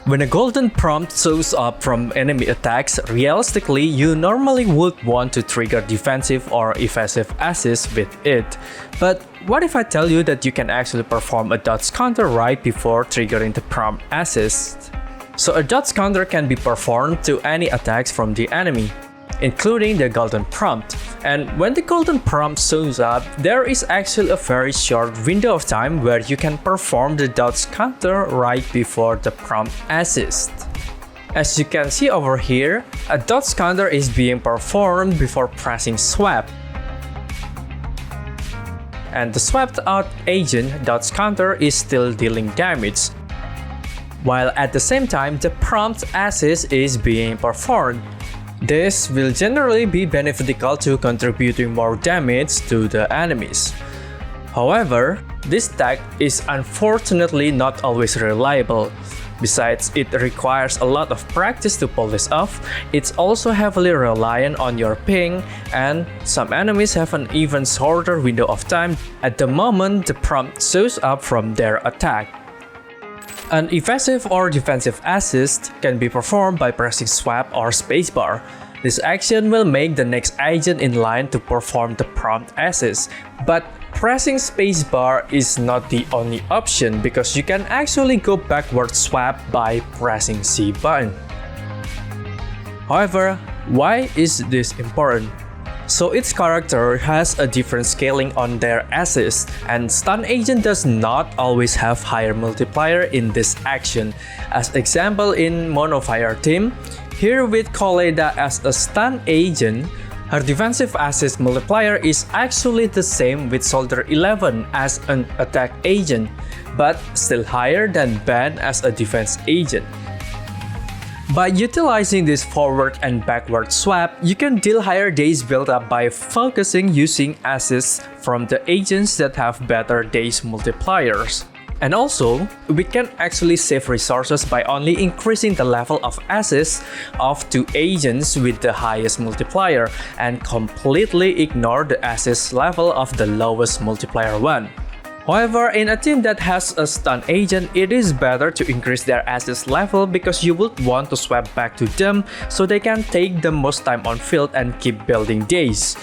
When a golden prompt shows up from enemy attacks, realistically, you normally would want to trigger defensive or evasive assist with it. But what if I tell you that you can actually perform a dodge counter right before triggering the prompt assist? So a dodge counter can be performed to any attacks from the enemy, including the golden prompt. And when the golden prompt shows up, there is actually a very short window of time where you can perform the dodge counter right before the prompt assist. As you can see over here, a dodge counter is being performed before pressing swap. And the swapped out agent dodge counter is still dealing damage, while at the same time the prompt assist is being performed. This will generally be beneficial to contributing more damage to the enemies. However, this tag is unfortunately not always reliable. Besides, it requires a lot of practice to pull this off. It's also heavily reliant on your ping, and some enemies have an even shorter window of time at the moment the prompt shows up from their attack. An evasive or defensive assist can be performed by pressing swap or spacebar. This action will make the next agent in line to perform the prompt assist. But pressing spacebar is not the only option because you can actually go backward swap by pressing C button. However, why is this important? So each character has a different scaling on their assist, and stun agent does not always have higher multiplier in this action. As example in Monofire team, here with 𝙏𝙚𝙘𝙝 as a stun agent, her defensive assist multiplier is actually the same with Soldier 11 as an attack agent, but still higher than Ben as a defense agent. By utilizing this forward and backward swap, you can deal higher days build-up by focusing using assists from the agents that have better days multipliers. And also, we can actually save resources by only increasing the level of assists of two agents with the highest multiplier and completely ignore the assist level of the lowest multiplier one. However, in a team that has a stun agent, it is better to increase their assist level because you would want to swap back to them so they can take the most time on field and keep building days.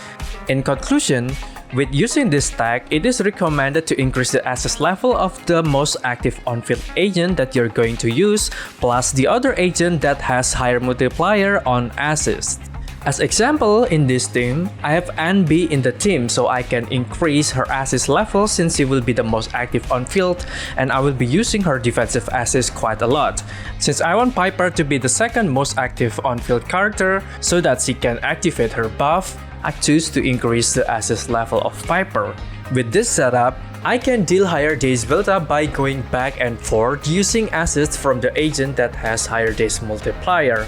In conclusion, with using this tag, it is recommended to increase the assist level of the most active on-field agent that you're going to use, plus the other agent that has higher multiplier on assist. As example, in this team, I have 𝙏𝙚𝙘𝙝 in the team so I can increase her assist level since she will be the most active on field, and I will be using her defensive assist quite a lot. Since I want Piper to be the second most active on field character so that she can activate her buff, I choose to increase the assist level of Piper. With this setup, I can deal higher days build-up by going back and forth using assists from the agent that has higher days multiplier.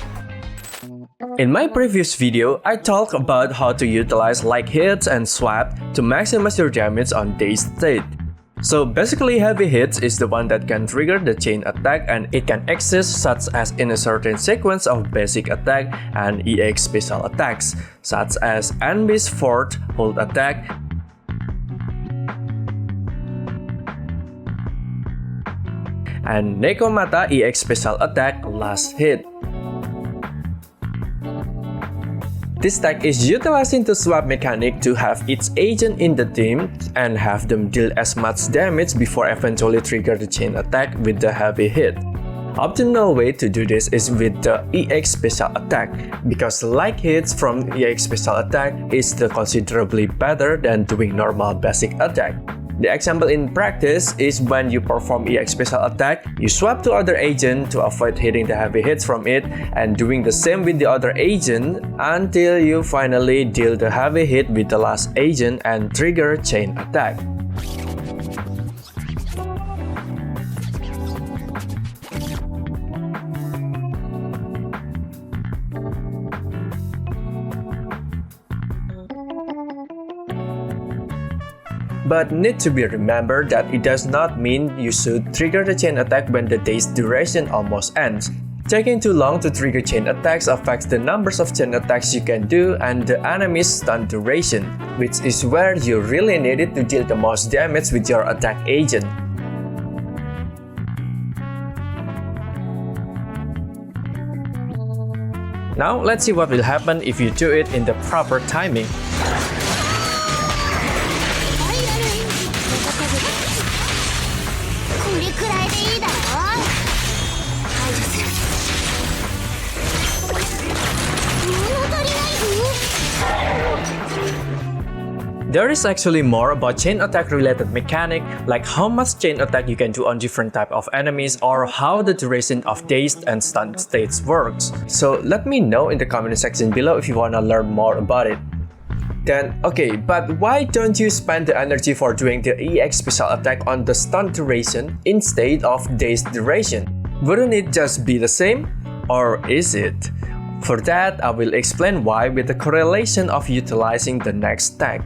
In my previous video, I talked about how to utilize like hits and swap to maximize your damage on day state. So basically, heavy hits is the one that can trigger the chain attack, and it can exist such as in a certain sequence of basic attack and EX special attacks, such as Anbi's fourth hold attack, and Nekomata EX special attack last hit. This tag is utilizing the swap mechanic to have each agent in the team and have them deal as much damage before eventually trigger the chain attack with the heavy hit. Optimal way to do this is with the EX special attack, because like hits from EX special attack is still considerably better than doing normal basic attack. The example in practice is when you perform EX special attack, you swap to other agent to avoid hitting the heavy hits from it, and doing the same with the other agent until you finally deal the heavy hit with the last agent and trigger chain attack. But need to be remembered that it does not mean you should trigger the chain attack when the day's duration almost ends. Taking too long to trigger chain attacks affects the numbers of chain attacks you can do and the enemy's stun duration, which is where you really need it to deal the most damage with your attack agent. Now let's see what will happen if you do it in the proper timing. There is actually more about chain attack related mechanic, like how much chain attack you can do on different type of enemies or how the duration of dazed and stunned states works. So let me know in the comment section below if you wanna learn more about it. Then okay, but why don't you spend the energy for doing the EX special attack on the stun duration instead of dazed duration? Wouldn't it just be the same? Or is it? For that, I will explain why with the correlation of utilizing the next tag.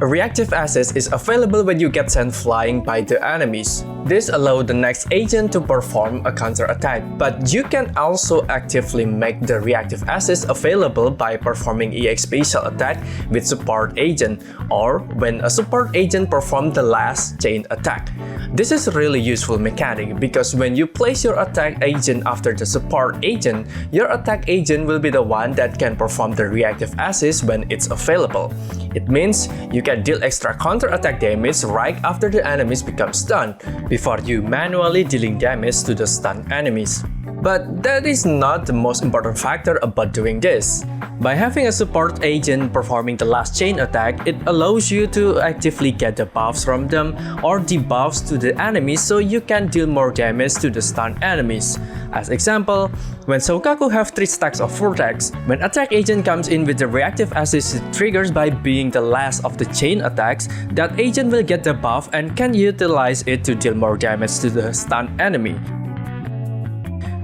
A Reactive Assist is available when you get sent flying by the enemies. This allows the next agent to perform a counter attack, but you can also actively make the Reactive Assist available by performing EX special attack with support agent or when a support agent performs the last chain attack. This is a really useful mechanic because when you place your attack agent after the support agent, your attack agent will be the one that can perform the Reactive Assist when it's available. It means you can deal extra counter-attack damage right after the enemies become stunned, before you manually dealing damage to the stunned enemies. But that is not the most important factor about doing this. By having a support agent performing the last chain attack, it allows you to actively get the buffs from them or debuffs to the enemies so you can deal more damage to the stunned enemies. As example, when Soukaku have 3 stacks of Vortex, when attack agent comes in with the Reactive Assist triggers by being the last of the chain attacks, that agent will get the buff and can utilize it to deal more damage to the stunned enemy.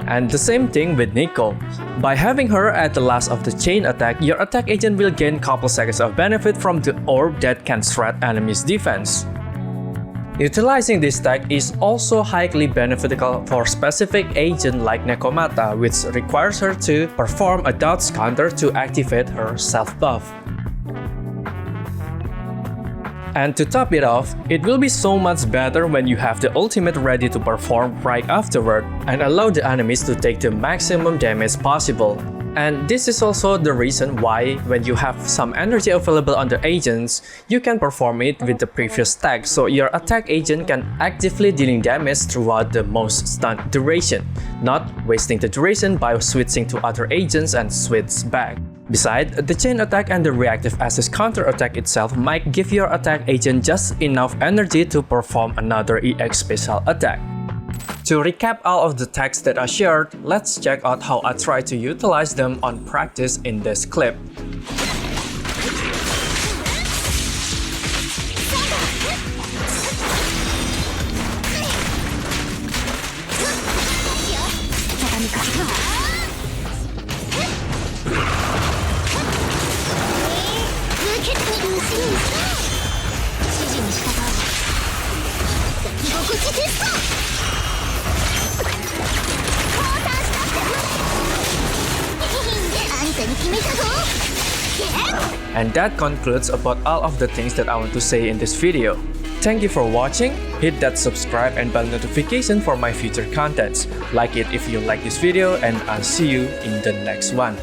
And the same thing with Nico. By having her at the last of the chain attack, your attack agent will gain couple seconds of benefit from the orb that can shred enemies' defense. Utilizing this tag is also highly beneficial for specific agent like Nekomata, which requires her to perform a dodge counter to activate her self-buff. And to top it off, it will be so much better when you have the ultimate ready to perform right afterward and allow the enemies to take the maximum damage possible. And this is also the reason why when you have some energy available on the agents, you can perform it with the previous tag, so your attack agent can actively dealing damage throughout the most stun duration, not wasting the duration by switching to other agents and switch back. Besides, the chain attack and the Reactive Assist counter attack itself might give your attack agent just enough energy to perform another EX special attack. To recap all of the tags that I shared, let's check out how I try to utilize them on practice in this clip. And that concludes about all of the things that I want to say in this video. Thank you for watching, hit that subscribe and bell notification for my future contents. Like it if you like this video and I'll see you in the next one.